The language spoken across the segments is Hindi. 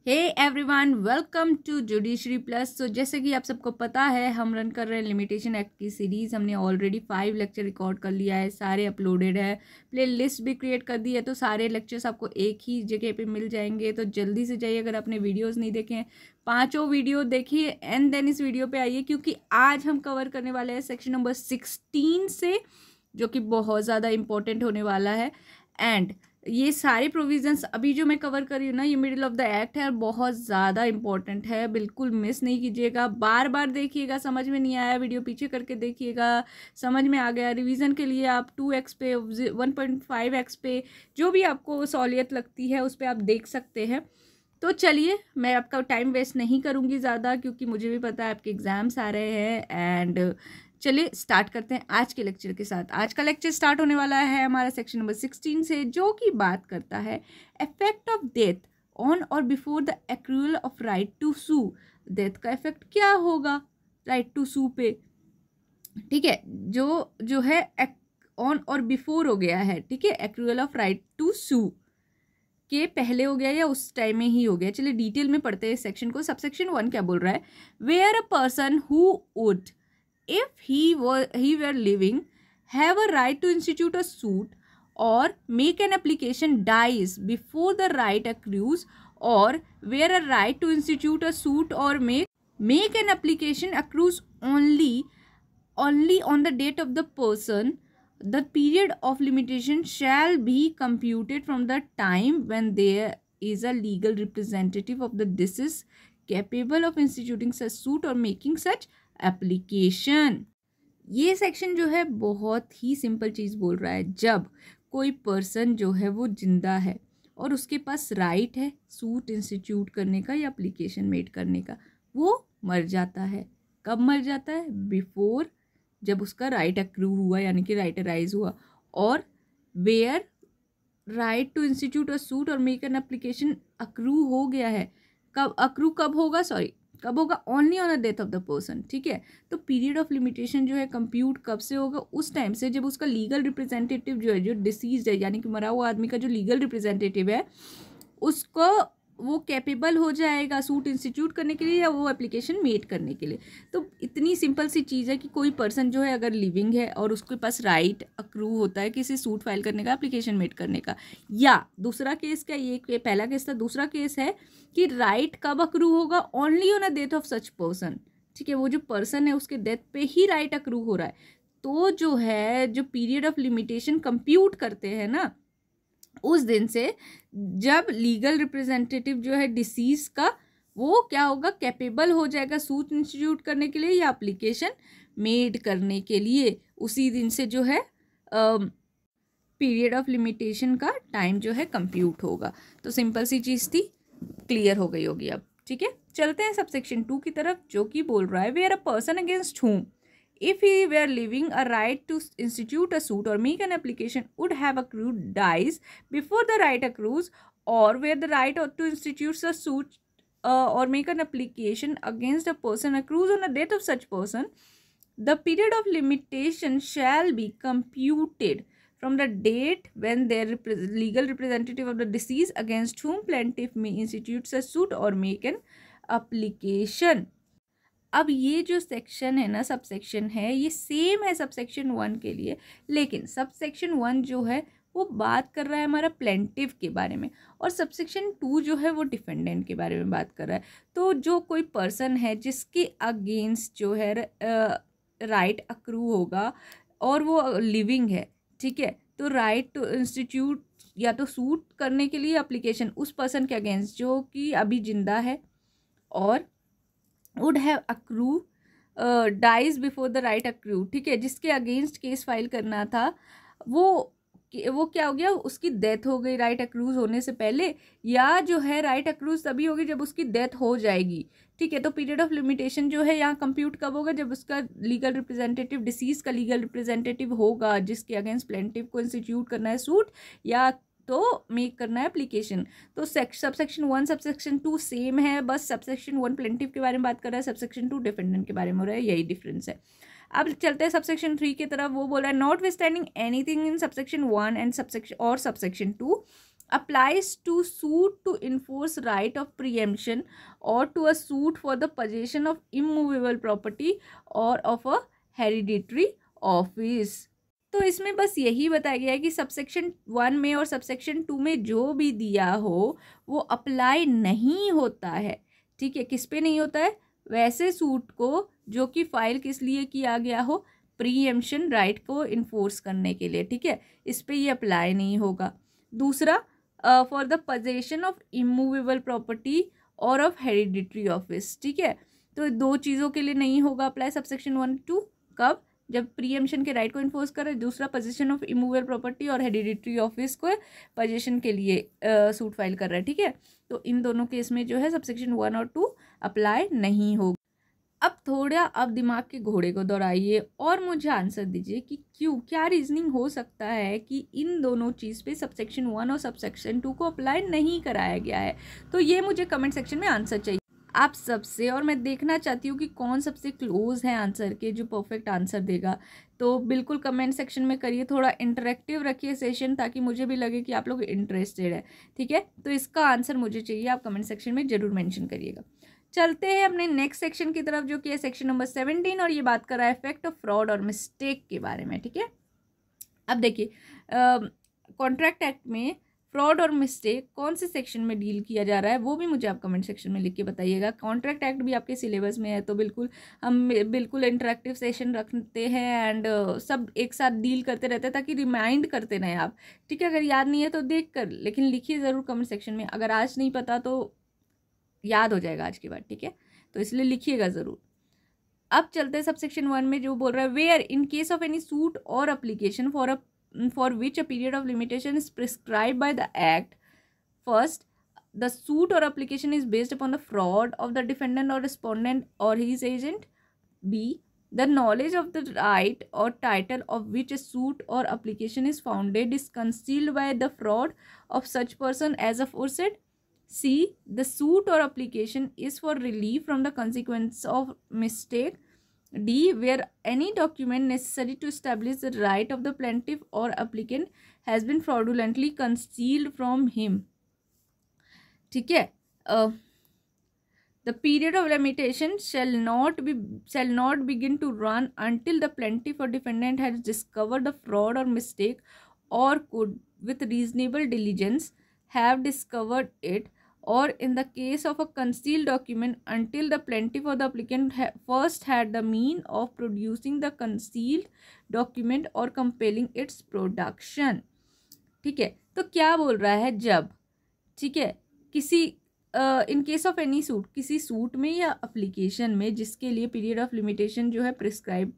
Hey everyone, welcome to judiciary plus. तो जैसे कि आप सबको पता है, हम रन कर रहे हैं लिमिटेशन एक्ट की सीरीज़। हमने ऑलरेडी 5 लेक्चर रिकॉर्ड कर लिया है, सारे अपलोडेड है, प्ले लिस्ट भी क्रिएट कर दी है। तो सारे लेक्चर्स आपको एक ही जगह पे मिल जाएंगे। तो जल्दी से जाइए, अगर आपने वीडियोज़ नहीं देखे हैं, 5 वीडियो देखिए एंड देन इस वीडियो पर आइए, क्योंकि आज हम कवर करने वाले हैं सेक्शन नंबर 16 से, जो कि बहुत ज़्यादा इंपॉर्टेंट होने वाला है। एंड ये सारे प्रोविजंस अभी जो मैं कवर कर रही हूँ ना, ये मिडिल ऑफ द एक्ट है और बहुत ज़्यादा इंपॉर्टेंट है। बिल्कुल मिस नहीं कीजिएगा, बार बार देखिएगा। समझ में नहीं आया, वीडियो पीछे करके देखिएगा। समझ में आ गया, रिवीजन के लिए आप 2x पे 1.5x पे जो भी आपको सहूलियत लगती है उस पर आप देख सकते हैं। तो चलिए, मैं आपका टाइम वेस्ट नहीं करूँगी ज़्यादा, क्योंकि मुझे भी पता है आपके एग्ज़ाम्स आ रहे हैं। एंड चलिए स्टार्ट करते हैं आज के लेक्चर के साथ। आज का लेक्चर स्टार्ट होने वाला है हमारा सेक्शन नंबर 16 से, जो कि बात करता है effect of death on or before the accrual of right to sue. Death का इफेक्ट क्या होगा राइट टू सू पे, ठीक है। जो है ऑन और बिफोर हो गया है, ठीक है। एक्रूअल ऑफ राइट टू सू के पहले हो गया या उस टाइम में ही हो गया। चलिए डिटेल में पढ़ते हैं इस सेक्शन को। सबसेक्शन 1 क्या बोल रहा है? Where a person who would, if he were living, have a right to institute a suit or make an application dies before the right accrues, or where a right to institute a suit or make an application accrues only on the date of the person, the period of limitation shall be computed from the time when there is a legal representative of the deceased capable of instituting such suit or making such application. ये सेक्शन जो है बहुत ही सिंपल चीज़ बोल रहा है। जब कोई पर्सन जो है वो जिंदा है और उसके पास राइट है सूट इंस्टीट्यूट करने का या एप्लीकेशन मेड करने का, वो मर जाता है। कब मर जाता है? बिफोर, जब उसका राइट अक्रू हुआ, यानी कि राइट अराइज हुआ। और where right to institute a suit or make an application accrue हो गया है। कब अक्रू कब होगा? कब होगा? Only on the death of the person, ठीक है। तो पीरियड ऑफ लिमिटेशन जो है कंप्यूट कब से होगा? उस टाइम से जब उसका लीगल रिप्रेजेंटेटिव जो है, जो डिसीज्ड है, यानी कि मरा हुआ आदमी का जो लीगल रिप्रेजेंटेटिव है, उसको वो कैपेबल हो जाएगा सूट इंस्टीट्यूट करने के लिए या वो एप्लीकेशन मेड करने के लिए। तो इतनी सिंपल सी चीज़ है कि कोई पर्सन जो है अगर लिविंग है और उसके पास राइट अक्रू होता है किसी सूट फाइल करने का, एप्लीकेशन मेड करने का। या दूसरा केस क्या, ये पहला केस था, दूसरा केस है कि राइट कब अक्रू होगा? Only on a death of such person, ठीक है। वो जो पर्सन है उसके डेथ पे ही राइट अक्रू हो रहा है। तो जो है, जो पीरियड ऑफ लिमिटेशन कंप्यूट करते हैं ना, उस दिन से जब लीगल रिप्रेजेंटेटिव जो है डिसीज का, वो क्या होगा? कैपेबल हो जाएगा सूट इंस्टीट्यूट करने के लिए या एप्लीकेशन मेड करने के लिए। उसी दिन से जो है पीरियड ऑफ लिमिटेशन का टाइम जो है कंप्यूट होगा। तो सिंपल सी चीज़ थी, क्लियर हो गई होगी अब, ठीक है। चलते हैं सबसेक्शन 2 की तरफ, जो कि बोल रहा है where a person against whom, if he were living, a right to institute a suit or make an application would have accrued dies before the right accrues, or where the right to institute a suit or make an application against a person accrues on the death of such person, the period of limitation shall be computed from the date when their legal representative of the deceased against whom plaintiff may institute a suit or make an application। अब ये जो सेक्शन है ना, सब सेक्शन है, ये सेम है सब सेक्शन 1 के लिए, लेकिन सब सेक्शन 1 जो है वो बात कर रहा है हमारा प्लेंटिव के बारे में, और सब सेक्शन 2 जो है वो डिफेंडेंट के बारे में बात कर रहा है। तो जो कोई पर्सन है जिसके अगेंस्ट जो है राइट अक्रू होगा और वो लिविंग है, ठीक है, तो राइट टू इंस्टीट्यूट या तो सूट करने के लिए एप्लीकेशन उस पर्सन के अगेंस्ट जो कि अभी जिंदा है और would have accrue dies before the right accrue, ठीक है, जिसके अगेंस्ट केस फाइल करना था, वो क्या हो गया? उसकी डेथ हो गई राइट अक्रूज होने से पहले, या जो है राइट अक्रूज तभी होगी जब उसकी डेथ हो जाएगी, ठीक है। तो पीरियड ऑफ लिमिटेशन जो है यहाँ कंप्यूट कब होगा? जब उसका लीगल रिप्रेजेंटेटिव, डिसीज का लीगल रिप्रेजेंटेटिव होगा जिसके अगेंस्ट प्लेंटिव को इंस्टीट्यूट करना है सूट या तो मेक करना है एप्लीकेशन। तो सबसेक्शन 1 सबसेक्शन 2 सेम है, बस सबसेक्शन 1 प्लेंटिव के बारे में बात कर रहा है, सबसेक्शन 2 डिफेंडेंट के बारे में हो रहा है, यही डिफरेंस है। अब चलते हैं सबसेक्शन 3 की तरफ। वो बोल रहा है not withstanding anything in subsection 1 and subsection 2, applies to suit to enforce right of preemption or to a suit for the possession of immovable property or of a hereditary office। तो इसमें बस यही बताया गया है कि सबसेक्शन 1 में और सबसेक्शन 2 में जो भी दिया हो वो अप्लाई नहीं होता है। ठीक है, किस पे नहीं होता है? वैसे सूट को जो कि फाइल किस लिए किया गया हो, प्रीएम्पशन राइट को इन्फोर्स करने के लिए। ठीक है, इस पे ये अप्लाई नहीं होगा। दूसरा, for the possession of immovable property और ऑफ हेरिडिटरी ऑफिस। ठीक है, तो दो चीज़ों के लिए नहीं होगा अप्लाई सबसेक्शन 1 2। कब? जब प्रीएम्पशन के राइट को इन्फोर्स करे। दूसरा, पोजीशन ऑफ इमूवेबल प्रॉपर्टी और हेरिडिटरी ऑफिस को पोजीशन के लिए सूट फाइल कर रहा है। ठीक है, तो इन दोनों केस में जो है सबसेक्शन 1 और 2 अप्लाई नहीं होगा। अब थोड़ा आप दिमाग के घोड़े को दौड़ाइए और मुझे आंसर दीजिए कि क्यों, क्या रीजनिंग हो सकता है कि इन दोनों चीज़ पे सबसेक्शन 1 और सबसेक्शन 2 को अप्लाई नहीं कराया गया है। तो ये मुझे कमेंट सेक्शन में आंसर चाहिए आप सबसे, और मैं देखना चाहती हूँ कि कौन सबसे क्लोज है आंसर के, जो परफेक्ट आंसर देगा। तो बिल्कुल कमेंट सेक्शन में करिए, थोड़ा इंटरेक्टिव रखिए सेशन, ताकि मुझे भी लगे कि आप लोग इंटरेस्टेड है। ठीक है, तो इसका आंसर मुझे चाहिए, आप कमेंट सेक्शन में ज़रूर मेंशन करिएगा। चलते हैं अपने नेक्स्ट सेक्शन की तरफ, जो कि है सेक्शन नंबर 17, और ये बात कर रहा है इफेक्ट ऑफ फ्रॉड और मिस्टेक के बारे में। ठीक है, अब देखिए कॉन्ट्रैक्ट एक्ट में फ्रॉड और मिस्टेक कौन से सेक्शन में डील किया जा रहा है वो भी मुझे आप कमेंट सेक्शन में लिख के बताइएगा। कॉन्ट्रैक्ट एक्ट भी आपके सिलेबस में है, तो बिल्कुल हम बिल्कुल इंटरेक्टिव सेशन रखते हैं एंड सब एक साथ डील करते रहते हैं, ताकि रिमाइंड करते रहें आप। ठीक है, अगर याद नहीं है तो देख कर, लेकिन लिखिए ज़रूर कमेंट सेक्शन में। अगर आज नहीं पता तो याद हो जाएगा आज के बाद। ठीक है, तो इसलिए लिखिएगा ज़रूर। अब चलते हैं सबसेक्शन 1 में, जो बोल रहा है where in case of any suit or application for which a period of limitation is prescribed by the act. First, the suit or application is based upon the fraud of the defendant or respondent or his agent. B, the knowledge of the right or title of which a suit or application is founded is concealed by the fraud of such person as aforesaid. C, the suit or application is for relief from the consequence of mistake. D, where any document necessary to establish the right of the plaintiff or applicant has been fraudulently concealed from him. ठीक है, the period of limitation shall not begin to run until the plaintiff or defendant has discovered the fraud or mistake, or could with reasonable diligence have discovered it, or in the case of a concealed document until the plaintiff or the applicant first had the mean of producing the concealed document or compelling its production. ठीक है, तो क्या बोल रहा है, जब, ठीक है, किसी इन केस ऑफ एनी सूट, किसी सूट में या एप्लीकेशन में जिसके लिए पीरियड ऑफ लिमिटेशन जो है prescribe,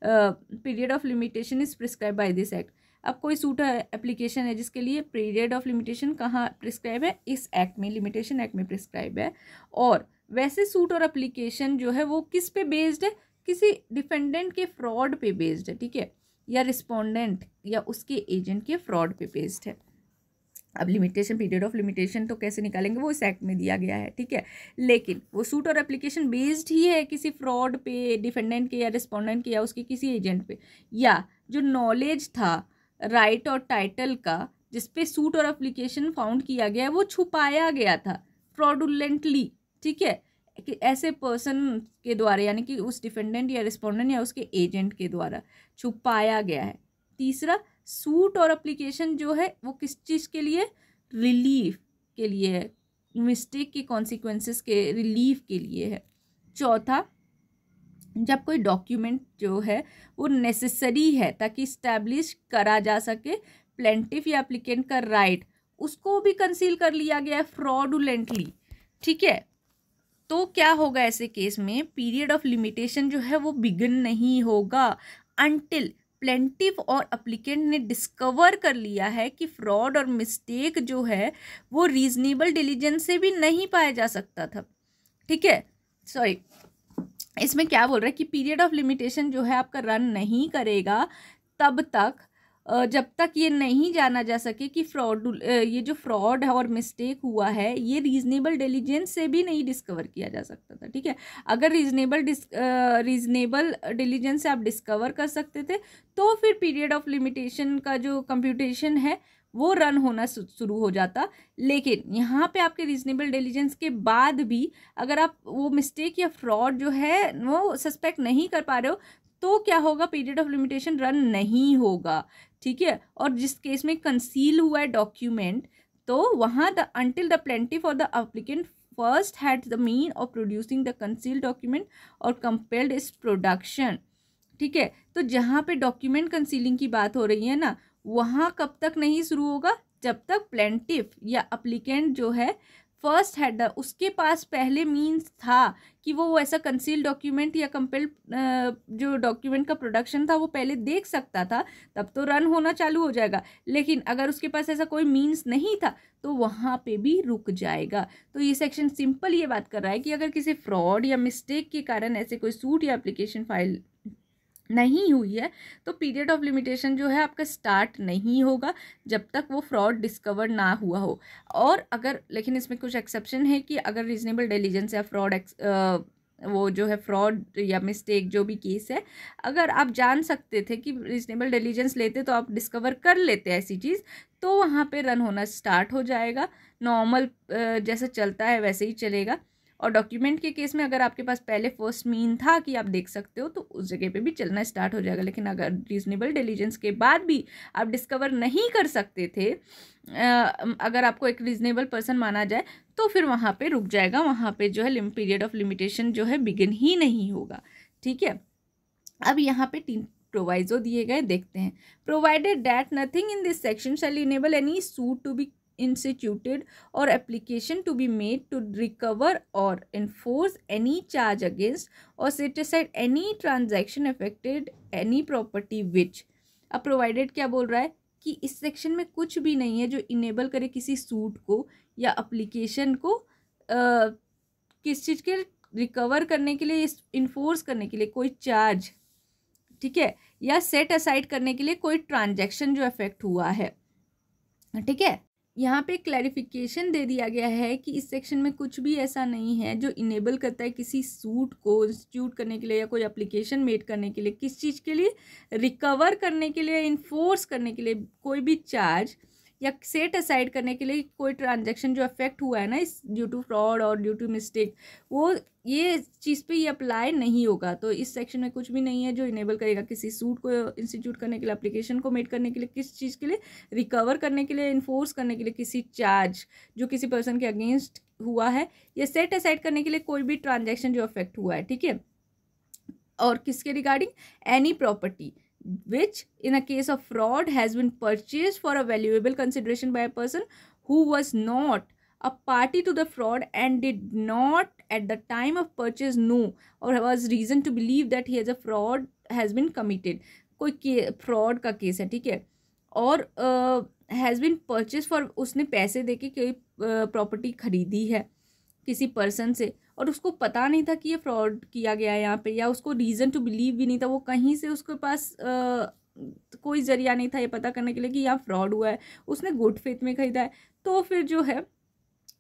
period of limitation is prescribe by this act. अब कोई सूट है, एप्लीकेशन है, जिसके लिए पीरियड ऑफ लिमिटेशन कहाँ प्रिस्क्राइब है, इस एक्ट में, लिमिटेशन एक्ट में प्रिस्क्राइब है। और वैसे सूट और एप्लीकेशन जो है वो किस पे बेस्ड है, किसी डिफेंडेंट के फ्रॉड पे बेस्ड है। ठीक है, या रिस्पोंडेंट या उसके एजेंट के फ्रॉड पे बेस्ड है। अब लिमिटेशन, पीरियड ऑफ लिमिटेशन तो कैसे निकालेंगे, वो इस एक्ट में दिया गया है। ठीक है, लेकिन वो सूट और एप्लीकेशन बेस्ड ही है किसी फ्रॉड पे, डिफेंडेंट के या रिस्पोंडेंट के या उसके किसी एजेंट पे, या जो नॉलेज था राइट और टाइटल का जिसपे सूट और एप्लीकेशन फाउंड किया गया है वो छुपाया गया था फ्रॉडुलेंटली। ठीक है, कि ऐसे पर्सन के द्वारा, यानी कि उस डिफेंडेंट या रिस्पोंडेंट या उसके एजेंट के द्वारा छुपाया गया है। तीसरा, सूट और एप्लीकेशन जो है वो किस चीज़ के लिए, रिलीफ के लिए है, मिस्टेक के कॉन्सिक्वेंसेस के रिलीफ के लिए है। चौथा, जब कोई डॉक्यूमेंट जो है वो नेसेसरी है ताकि इस्टेब्लिश करा जा सके प्लेंटिफ या एप्लीकेंट का राइट, उसको भी कंसील कर लिया गया है फ्रॉडुलेंटली। ठीक है, तो क्या होगा ऐसे केस में, पीरियड ऑफ लिमिटेशन जो है वो बिगिन नहीं होगा अनटिल प्लेंटिफ और एप्लीकेंट ने डिस्कवर कर लिया है कि फ्रॉड और मिस्टेक जो है वो रीजनेबल डिलीजेंस से भी नहीं पाया जा सकता था। ठीक है, सॉरी, इसमें क्या बोल रहा है कि पीरियड ऑफ लिमिटेशन जो है आपका रन नहीं करेगा तब तक जब तक ये नहीं जाना जा सके कि ये जो फ्रॉड है और मिस्टेक हुआ है ये रीजनेबल डिलीजेंस से भी नहीं डिस्कवर किया जा सकता था। ठीक है, अगर रीजनेबल डिलीजेंस से आप डिस्कवर कर सकते थे तो फिर पीरियड ऑफ लिमिटेशन का जो कंप्यूटेशन है वो रन होना शुरू हो जाता। लेकिन यहाँ पे आपके रीजनेबल डिलीजेंस के बाद भी अगर आप वो मिस्टेक या फ्रॉड जो है वो सस्पेक्ट नहीं कर पा रहे हो तो क्या होगा, पीरियड ऑफ लिमिटेशन रन नहीं होगा। ठीक है, और जिस केस में कंसील हुआ है डॉक्यूमेंट तो वहाँ द अंटिल द प्लेंटिफ और the applicant first had the mean of producing the concealed document और कंपेल्ड इट्स प्रोडक्शन। ठीक है, तो जहाँ पे डॉक्यूमेंट कंसीलिंग की बात हो रही है ना, वहाँ कब तक नहीं शुरू होगा, जब तक प्लेंटिफ या अप्लीकेंट जो है फर्स्ट हैड उसके पास पहले मीन्स था कि वो ऐसा कंसील डॉक्यूमेंट या कंपेल्ड जो डॉक्यूमेंट का प्रोडक्शन था वो पहले देख सकता था, तब तो रन होना चालू हो जाएगा। लेकिन अगर उसके पास ऐसा कोई मीन्स नहीं था तो वहाँ पे भी रुक जाएगा। तो ये सेक्शन सिंपल ये बात कर रहा है कि अगर किसी फ्रॉड या मिस्टेक के कारण ऐसे कोई सूट या एप्लीकेशन फाइल नहीं हुई है तो पीरियड ऑफ लिमिटेशन जो है आपका स्टार्ट नहीं होगा जब तक वो फ्रॉड डिस्कवर ना हुआ हो। और अगर, लेकिन इसमें कुछ एक्सेप्शन है कि अगर रीजनेबल डिलीजेंस या फ्रॉड वो जो है फ्रॉड या मिस्टेक जो भी केस है, अगर आप जान सकते थे कि रीजनेबल डिलीजेंस लेते तो आप डिस्कवर कर लेते ऐसी चीज़, तो वहाँ पे रन होना स्टार्ट हो जाएगा। नॉर्मल जैसे चलता है वैसे ही चलेगा। और डॉक्यूमेंट के केस में अगर आपके पास पहले फर्स्ट मीन था कि आप देख सकते हो तो उस जगह पे भी चलना स्टार्ट हो जाएगा। लेकिन अगर रीजनेबल डिलीजेंस के बाद भी आप डिस्कवर नहीं कर सकते थे, अगर आपको एक रीजनेबल पर्सन माना जाए तो फिर वहाँ पे रुक जाएगा, वहाँ पे जो है पीरियड ऑफ लिमिटेशन जो है बिगिन ही नहीं होगा। ठीक है, अब यहाँ पे 3 प्रोवाइजो दिए गए, देखते हैं। Provided that nothing in this section shall enable any suit to be instituted or application to be made to recover or enforce any charge against or set aside any transaction affected any property which। अब प्रोवाइडेड क्या बोल रहा है कि इस सेक्शन में कुछ भी नहीं है जो इनेबल करे किसी सूट को या एप्लीकेशन को किस चीज़ के रिकवर करने के लिए, इन्फोर्स करने के लिए कोई चार्ज, ठीक है, या सेट असाइड करने के लिए कोई ट्रांजैक्शन जो अफेक्ट हुआ है। ठीक है, यहाँ पे क्लैरिफिकेशन दे दिया गया है कि इस सेक्शन में कुछ भी ऐसा नहीं है जो इनेबल करता है किसी सूट को इंस्टीट्यूट करने के लिए या कोई एप्लीकेशन मेड करने के लिए, किस चीज़ के लिए, रिकवर करने के लिए, इन्फोर्स करने के लिए कोई भी चार्ज, या सेट असाइड करने के लिए कोई ट्रांजैक्शन जो अफेक्ट हुआ है ना इस ड्यू टू फ्रॉड और ड्यू टू मिस्टेक, वो ये चीज़ पे ये अप्लाई नहीं होगा। तो इस सेक्शन में कुछ भी नहीं है जो इनेबल करेगा किसी सूट को इंस्टीट्यूट करने के लिए, एप्लीकेशन को मेड करने के लिए, किस चीज़ के लिए, रिकवर करने के लिए, इन्फोर्स करने के लिए किसी चार्ज जो किसी पर्सन के अगेंस्ट हुआ है, या सेट असाइड करने के लिए कोई भी ट्रांजैक्शन जो अफेक्ट हुआ है। ठीक है, और किसके regarding, any property which in a case of fraud has been purchased for a valuable consideration by a person who was not a party to the fraud and did not at the time of purchase know or was reason to believe that he has a fraud has been committed। कोई फ्रॉड का केस है, ठीक है, और हैज़ बिन परचेज फॉर, उसने पैसे देके कोई प्रॉपर्टी खरीदी है किसी पर्सन से और उसको पता नहीं था कि ये फ्रॉड किया गया है यहाँ पे, या उसको रीज़न टू बिलीव भी नहीं था, वो कहीं से उसके पास कोई जरिया नहीं था ये पता करने के लिए कि यहाँ फ्रॉड हुआ है, उसने गुड फेथ में खरीदा है, तो फिर जो है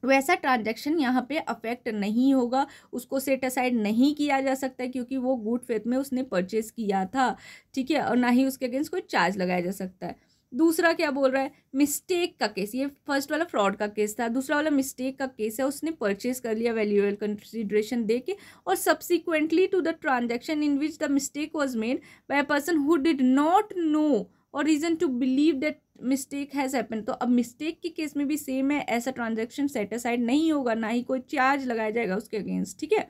वैसा ट्रांजैक्शन यहाँ पे अफेक्ट नहीं होगा, उसको सेट असाइड नहीं किया जा सकता है क्योंकि वो गुड फेथ में उसने परचेज किया था। ठीक है, और ना ही उसके अगेंस्ट कोई चार्ज लगाया जा सकता है। दूसरा क्या बोल रहा है, मिस्टेक का केस, ये फर्स्ट वाला फ्रॉड का केस था, दूसरा वाला मिस्टेक का केस है, उसने परचेज कर लिया वैल्यूएबल कंसिडरेशन दे के और subsequently to the transaction in which the mistake was made by a person who did not know or reason to believe that mistake has happen. तो अब मिस्टेक के केस में भी सेम है, ऐसा ट्रांजैक्शन सेट असाइड नहीं होगा, ना ही कोई चार्ज लगाया जाएगा उसके अगेंस्ट। ठीक है,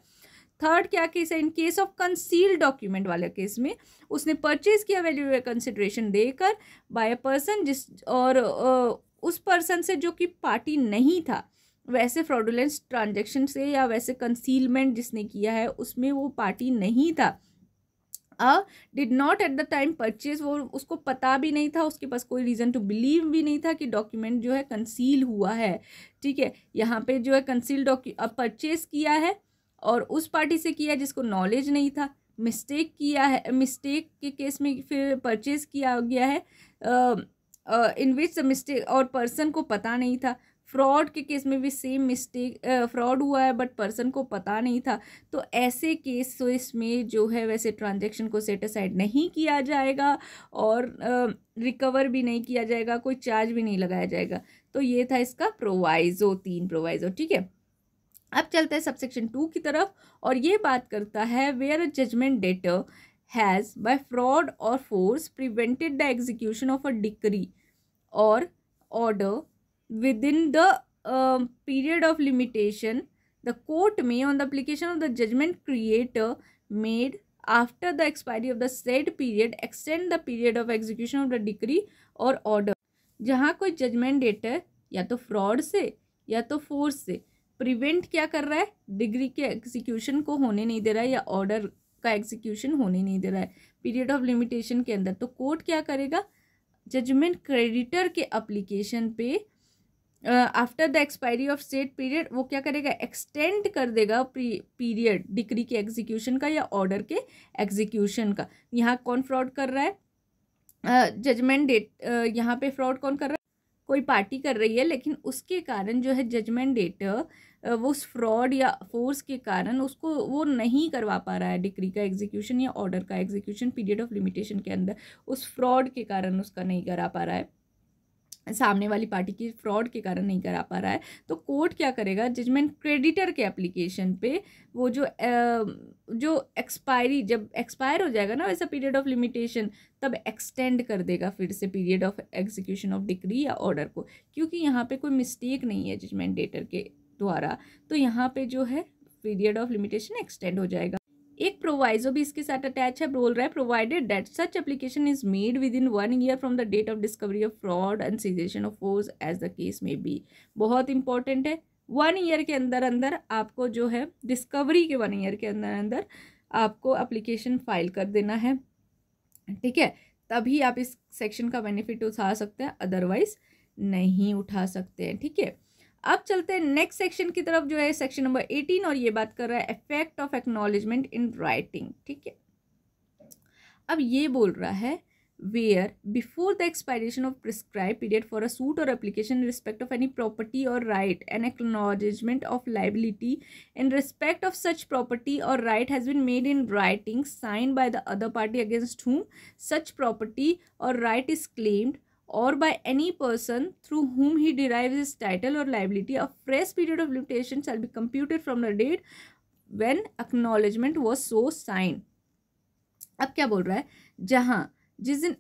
थर्ड क्या केस है, इन केस ऑफ कंसील्ड डॉक्यूमेंट वाले केस में उसने परचेज किया वैल्यूएबल कंसिडरेशन देकर बाय अ पर्सन जिस और उस पर्सन से जो कि पार्टी नहीं था, वैसे फ्रॉडुलेंट ट्रांजैक्शन से या वैसे कंसीलमेंट जिसने किया है उसमें वो पार्टी नहीं था। Did not at the time purchase, वो उसको पता भी नहीं था, उसके पास कोई रीज़न टू बिलीव भी नहीं था कि डॉक्यूमेंट जो है कंसील हुआ है। ठीक है, यहाँ पे जो है कंसील परचेज किया है और उस पार्टी से किया जिसको नॉलेज नहीं था। मिस्टेक किया है, मिस्टेक के केस में फिर परचेज किया गया है इन विच द मिस्टेक और पर्सन को पता नहीं था। फ्रॉड के केस में भी सेम मिस्टेक, फ्रॉड हुआ है बट पर्सन को पता नहीं था, तो ऐसे केस में जो है वैसे ट्रांजैक्शन को सेट असाइड नहीं किया जाएगा और रिकवर भी नहीं किया जाएगा, कोई चार्ज भी नहीं लगाया जाएगा। तो ये था इसका प्रोवाइजो, 3 प्रोवाइजो, ठीक है। अब चलते हैं सबसेक्शन 2 की तरफ, और ये बात करता है where a judgment debtor has by fraud or force prevented the execution of a decree or order within the period of limitation, the court may, on the application of the judgment creator made after the expiry of the said period, extend the period of execution of the decree or order। जहाँ कोई जजमेंट डेटर या तो फ्रॉड से या तो फोर्स से प्रिवेंट क्या कर रहा है, डिग्री के एग्जीक्यूशन को होने नहीं दे रहा है या ऑर्डर का एग्जीक्यूशन होने नहीं दे रहा है पीरियड ऑफ लिमिटेशन के अंदर, तो कोर्ट क्या करेगा, जजमेंट क्रेडिटर के अप्लीकेशन पे after the expiry of set period वो क्या करेगा, एक्सटेंड कर देगा पीरियड डिक्री के एग्जीक्यूशन का या ऑर्डर के एग्जीक्यूशन का। यहाँ कौन फ्रॉड कर रहा है, जजमेंट डेट, यहाँ पे फ्रॉड कौन कर रहा है, कोई पार्टी कर रही है, लेकिन उसके कारण जो है जजमेंट डेटर वो उस फ्रॉड या फोर्स के कारण उसको वो नहीं करवा पा रहा है डिक्री का एग्जीक्यूशन या ऑर्डर का एग्जीक्यूशन पीरियड ऑफ लिमिटेशन के अंदर, उस फ्रॉड के कारण उसका नहीं करा पा रहा है, सामने वाली पार्टी की फ्रॉड के कारण नहीं करा पा रहा है। तो कोर्ट क्या करेगा, जजमेंट क्रेडिटर के एप्लीकेशन पे वो जो एक्सपायरी, जब एक्सपायर हो जाएगा ना वैसा पीरियड ऑफ लिमिटेशन, तब एक्सटेंड कर देगा फिर से period of execution of decree या ऑर्डर को, क्योंकि यहाँ पे कोई मिस्टेक नहीं है जजमेंट डेटर के द्वारा, तो यहाँ पे जो है पीरियड ऑफ लिमिटेशन एक्सटेंड हो जाएगा। एक प्रोवाइजो भी इसके साथ अटैच है, बोल रहा है provided that such application is made within 1 year from the date of discovery of fraud and cessation of force as the case may be. बहुत इंपॉर्टेंट है, 1 ईयर के अंदर अंदर आपको जो है डिस्कवरी के 1 ईयर के अंदर अंदर आपको एप्लीकेशन फाइल कर देना है, ठीक है, तभी आप इस सेक्शन का बेनिफिट उठा सकते हैं, अदरवाइज नहीं उठा सकते हैं, ठीक है। अब चलते हैं नेक्स्ट सेक्शन की तरफ, जो है सेक्शन नंबर 18, और ये बात कर रहा है effect of acknowledgment in writing, ठीक है। अब ये बोल रहा है where before the expiration of prescribe period for a suit or application in respect of any property or right an acknowledgment of liability in respect of such property or right has been made in writing signed by the other party against whom such property or right is claimed or by any person through whom he derives his title or liability, a fresh period of limitation shall be computed from the date when acknowledgement was so signed। अब क्या बोल रहा है, जहाँ जिस दिन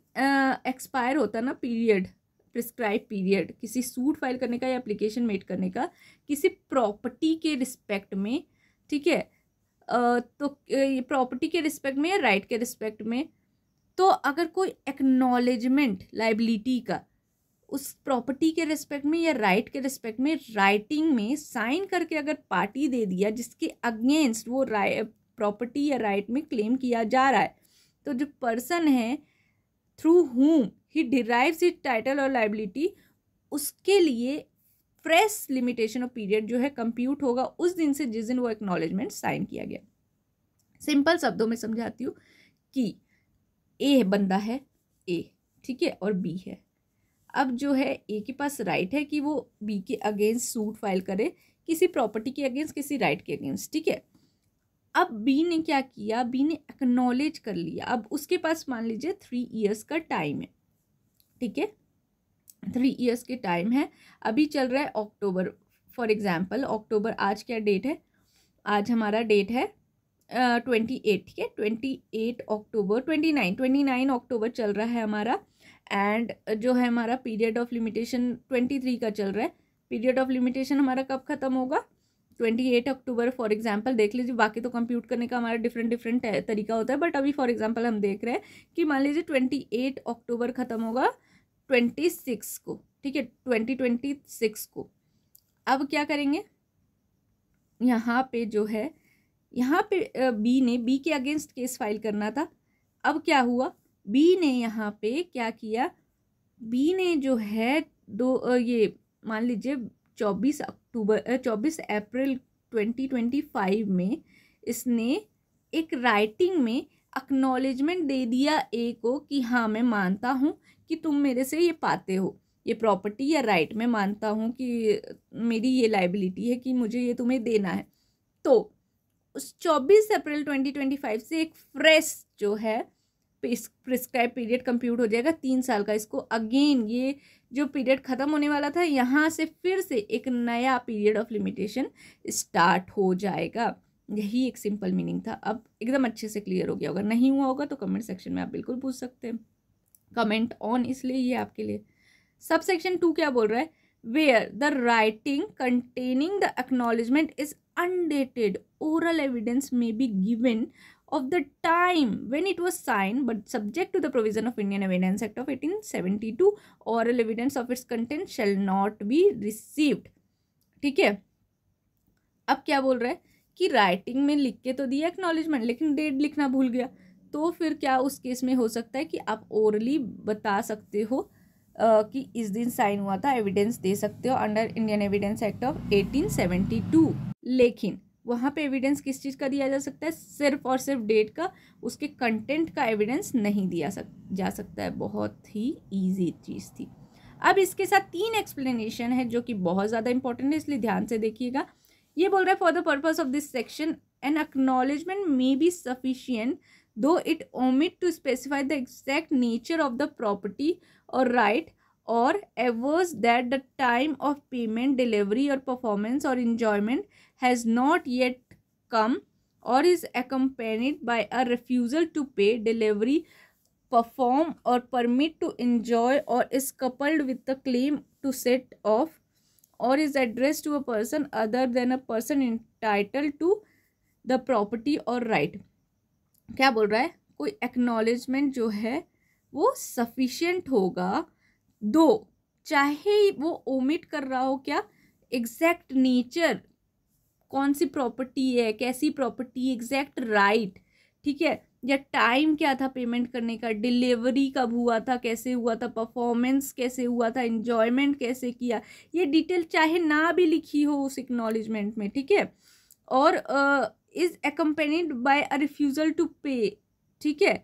एक्सपायर होता ना पीरियड, प्रिस्क्राइब पीरियड किसी सूट फाइल करने का या एप्लीकेशन मेड करने का किसी प्रॉपर्टी के रिस्पेक्ट में, ठीक है, तो प्रॉपर्टी के रिस्पेक्ट में या राइट के रिस्पेक्ट में, तो अगर कोई एक्नॉलेजमेंट लाइबिलिटी का उस प्रॉपर्टी के रिस्पेक्ट में या राइट के रिस्पेक्ट में राइटिंग में साइन करके अगर पार्टी दे दिया जिसके अगेंस्ट वो प्रॉपर्टी या राइट में क्लेम किया जा रहा है, तो जो पर्सन है थ्रू हुम ही डिराइव्स इट टाइटल और लाइबिलिटी, उसके लिए फ्रेश लिमिटेशन ऑफ पीरियड जो है कंप्यूट होगा उस दिन से जिस दिन वो एक्नॉलेजमेंट साइन किया गया। सिंपल शब्दों में समझाती हूँ कि ए बंदा है ए, ठीक है, और बी है। अब जो है ए के पास राइट है कि वो बी के अगेंस्ट सूट फाइल करे किसी प्रॉपर्टी के अगेंस्ट, किसी राइट के अगेंस्ट, ठीक है। अब बी ने क्या किया, बी ने एक्नॉलेज कर लिया। अब उसके पास मान लीजिए 3 ईयर्स का टाइम है, ठीक है, 3 ईयर्स के टाइम है। अभी चल रहा है अक्टूबर, फॉर एग्जाम्पल अक्टूबर, आज क्या डेट है, आज हमारा डेट है 28, ठीक है, 28 अक्टूबर, 29 अक्टूबर चल रहा है हमारा, एंड जो है हमारा पीरियड ऑफ लिमिटेशन 23 का चल रहा है। पीरियड ऑफ लिमिटेशन हमारा कब ख़त्म होगा, 28 अक्टूबर फॉर एग्जांपल देख लीजिए। बाकी तो कंप्यूट करने का हमारा डिफरेंट तरीका होता है, बट अभी फॉर एग्जांपल हम देख रहे हैं कि मान लीजिए 28 अक्टूबर ख़त्म होगा 26 को, ठीक है, 2026 को। अब क्या करेंगे, यहाँ पे जो है, यहाँ पे बी के अगेंस्ट केस फाइल करना था। अब क्या हुआ, बी ने यहाँ पे क्या किया, बी ने जो है ये मान लीजिए 24 अप्रैल 2025 में इसने एक राइटिंग में एक्नॉलेजमेंट दे दिया ए को कि हाँ मैं मानता हूँ कि तुम मेरे से ये पाते हो ये प्रॉपर्टी या राइट मैं मानता हूँ कि मेरी ये लाइबिलिटी है कि मुझे ये तुम्हें देना है, तो उस 24 अप्रैल 2025 से एक फ्रेश जो है प्रिस्क्राइब पीरियड कंप्यूट हो जाएगा 3 साल का। इसको अगेन ये जो पीरियड ख़त्म होने वाला था, यहाँ से फिर से एक नया पीरियड ऑफ लिमिटेशन स्टार्ट हो जाएगा। यही एक सिंपल मीनिंग था। अब एकदम अच्छे से क्लियर हो गया होगा। नहीं हुआ होगा तो कमेंट सेक्शन में आप बिल्कुल पूछ सकते हैं। कमेंट ऑन इसलिए ये आपके लिए। सब सेक्शन 2 क्या बोल रहा है? Where the writing containing the acknowledgement is undated, oral evidence may be given of the time when it was signed, but subject to the provision of Indian Evidence Act of 1872, oral evidence of its content shall not be received। ठीक है, अब क्या बोल रहा है कि राइटिंग में लिख के तो दिया एक्नॉलेजमेंट, लेकिन डेट लिखना भूल गया, तो फिर क्या उस केस में हो सकता है कि आप ओरली बता सकते हो कि इस दिन साइन हुआ था, एविडेंस दे सकते हो under Indian evidence act of 1872। लेकिन वहाँ पे एविडेंस किस चीज़ का दिया जा सकता है? सिर्फ और सिर्फ डेट का, उसके कंटेंट का एविडेंस नहीं दिया जा सकता है। बहुत ही ईजी चीज़ थी। अब इसके साथ 3 एक्सप्लेनेशन है जो कि बहुत ज़्यादा इंपॉर्टेंट है, इसलिए ध्यान से देखिएगा। ये बोल रहा है for the purpose of this section an acknowledgment may be sufficient though it omit to specify the exact nature of the property or right or avers that the time of payment, delivery or performance or enjoyment has not yet come or is accompanied by a refusal to pay, delivery, perform or permit to enjoy, or is coupled with the claim to set off, or is addressed to a person other than a person entitled to the property or right। क्या बोल रहा है? कोई acknowledgement जो है वो sufficient होगा, दो चाहे वो ओमिट कर रहा हो क्या, एग्जैक्ट नेचर, कौन सी प्रॉपर्टी है, कैसी प्रॉपर्टी, एग्जैक्ट राइट, ठीक है, या टाइम क्या था पेमेंट करने का, डिलीवरी कब हुआ था, कैसे हुआ था, परफॉर्मेंस कैसे हुआ था, एंजॉयमेंट कैसे किया, ये डिटेल चाहे ना भी लिखी हो उस एक्नॉलेजमेंट में, ठीक है, or is accompanied by a refusal to pay, ठीक है,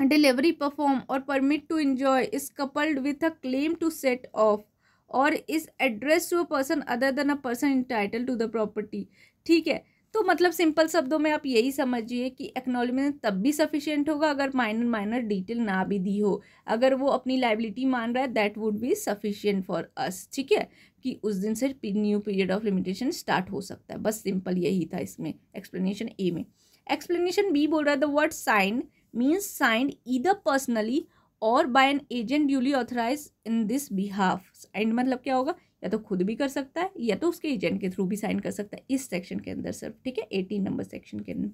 delivery, perform or permit to enjoy is coupled with a claim to set off or is addressed to a person other than a person entitled to the property। ठीक है, तो मतलब सिंपल शब्दों में आप यही समझिए कि एक्नॉलेजमेंट तब भी सफिशिएंट होगा अगर माइनर डिटेल ना भी दी हो। अगर वो अपनी लाइबिलिटी मान रहा है that would be sufficient for us, ठीक है, कि उस दिन से new period of limitation start हो सकता है। बस सिंपल यही था इसमें एक्सप्लेनेशन ए में। एक्सप्लेनेशन बी बोल रहा है the word sign means signed either personally or by an agent duly authorized in this behalf। Signed मतलब क्या होगा? या तो खुद भी कर सकता है या तो उसके एजेंट के थ्रू भी साइन कर सकता है, इस सेक्शन के अंदर सिर्फ, ठीक है, 18 नंबर सेक्शन के अंदर।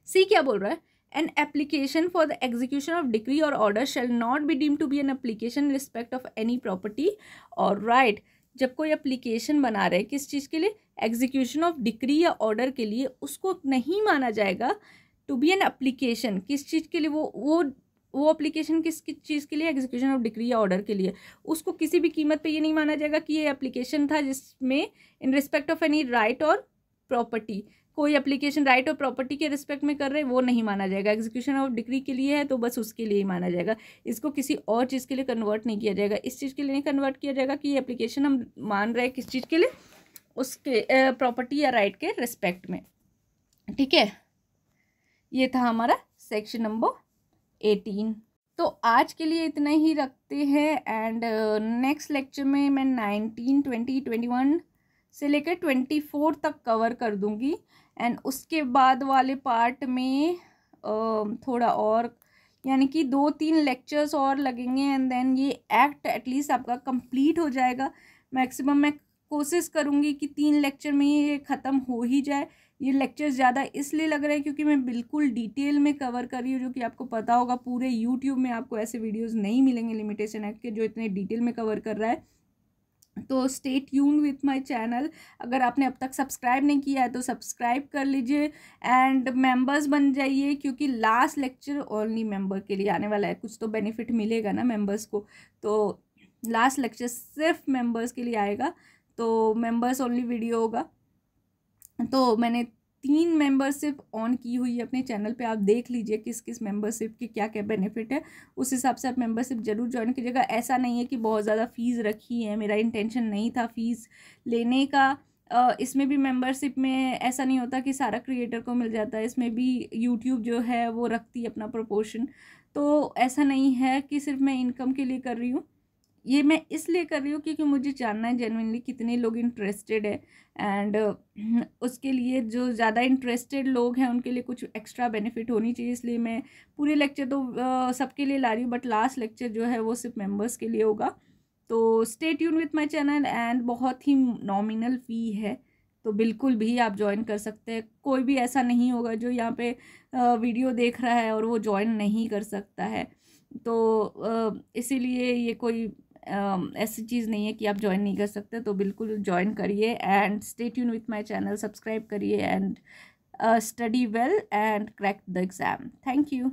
सी क्या बोल रहा है? An application for the execution of decree or order shall not be deemed to be an application in respect of any property or right. जब कोई एप्लीकेशन बना रहे किस चीज़ के लिए? एग्जीक्यूशन ऑफ डिक्री या ऑर्डर के लिए, उसको नहीं माना जाएगा टू बी एन एप्लीकेशन। किस चीज़ के लिए? वो एप्लीकेशन किस चीज़ के लिए? एग्जीक्यूशन ऑफ डिक्री या ऑर्डर के लिए। उसको किसी भी कीमत पे ये नहीं माना जाएगा कि ये एप्लीकेशन था जिसमें इन रिस्पेक्ट ऑफ एनी राइट और प्रॉपर्टी, कोई एप्लीकेशन राइट और प्रॉपर्टी के रिस्पेक्ट में कर रहे हैं वो नहीं माना जाएगा। एग्जीक्यूशन ऑफ डिक्री के लिए है तो बस उसके लिए ही माना जाएगा, इसको किसी और चीज़ के लिए कन्वर्ट नहीं किया जाएगा। इस चीज़ के लिए नहीं कन्वर्ट किया जाएगा कि ये एप्लीकेशन हम मान रहे हैं किस चीज़ के लिए, उसके प्रॉपर्टी या राइट के रिस्पेक्ट में, ठीक है। ये था हमारा सेक्शन नंबर 18। तो आज के लिए इतना ही रखते हैं एंड नेक्स्ट लेक्चर में मैं 19, 20, 21 से लेकर 24 तक कवर कर दूंगी एंड उसके बाद वाले पार्ट में थोड़ा और यानी कि 2-3 लेक्चर्स और लगेंगे एंड देन ये एक्ट एटलीस्ट आपका कंप्लीट हो जाएगा। मैक्सिमम मैं कोशिश करूँगी कि 3 लेक्चर में ये ख़त्म हो ही जाए। ये लेक्चर ज़्यादा इसलिए लग रहा है क्योंकि मैं बिल्कुल डिटेल में कवर कर रही हूँ, जो कि आपको पता होगा पूरे यूट्यूब में आपको ऐसे वीडियोस नहीं मिलेंगे लिमिटेशन एक्ट के जो इतने डिटेल में कवर कर रहा है। तो stay tuned with my channel. अगर आपने अब तक सब्सक्राइब नहीं किया है तो सब्सक्राइब कर लीजिए एंड मेंबर्स बन जाइए, क्योंकि लास्ट लेक्चर ओनली मेंबर के लिए आने वाला है। कुछ तो बेनिफिट मिलेगा ना मेंबर्स को, तो लास्ट लेक्चर सिर्फ मेंबर्स के लिए आएगा, तो मेंबर्स ओनली वीडियो होगा। तो मैंने 3 मेंबरशिप ऑन की हुई है अपने चैनल पे। आप देख लीजिए किस किस मेंबरशिप की क्या क्या बेनिफिट है, उस हिसाब से आप मेंबरशिप ज़रूर ज्वाइन कीजिएगा। ऐसा नहीं है कि बहुत ज़्यादा फ़ीस रखी है, मेरा इंटेंशन नहीं था फ़ीस लेने का। इसमें भी मेंबरशिप में ऐसा नहीं होता कि सारा क्रिएटर को मिल जाता है, इसमें भी यूट्यूब जो है वो रखती है अपना प्रोपोर्शन। तो ऐसा नहीं है कि सिर्फ मैं इनकम के लिए कर रही हूँ, ये मैं इसलिए कर रही हूँ क्योंकि मुझे जानना है जेन्युइनली कितने लोग इंटरेस्टेड है। एंड उसके लिए जो ज़्यादा इंटरेस्टेड लोग हैं उनके लिए कुछ एक्स्ट्रा बेनिफिट होनी चाहिए, इसलिए मैं पूरे लेक्चर तो सबके लिए ला रही हूँ, बट लास्ट लेक्चर जो है वो सिर्फ मेंबर्स के लिए होगा। तो stay tune with my channel. And बहुत ही नॉमिनल फ़ी है, तो बिल्कुल भी आप ज्वाइन कर सकते हैं। कोई भी ऐसा नहीं होगा जो यहाँ पे वीडियो देख रहा है और वो ज्वाइन नहीं कर सकता है। तो इसीलिए ये कोई ऐसी चीज़ नहीं है कि आप ज्वाइन नहीं कर सकते, तो बिल्कुल ज्वाइन करिए and stay tune with my channel, subscribe करिए and study well and crack the exam. Thank you.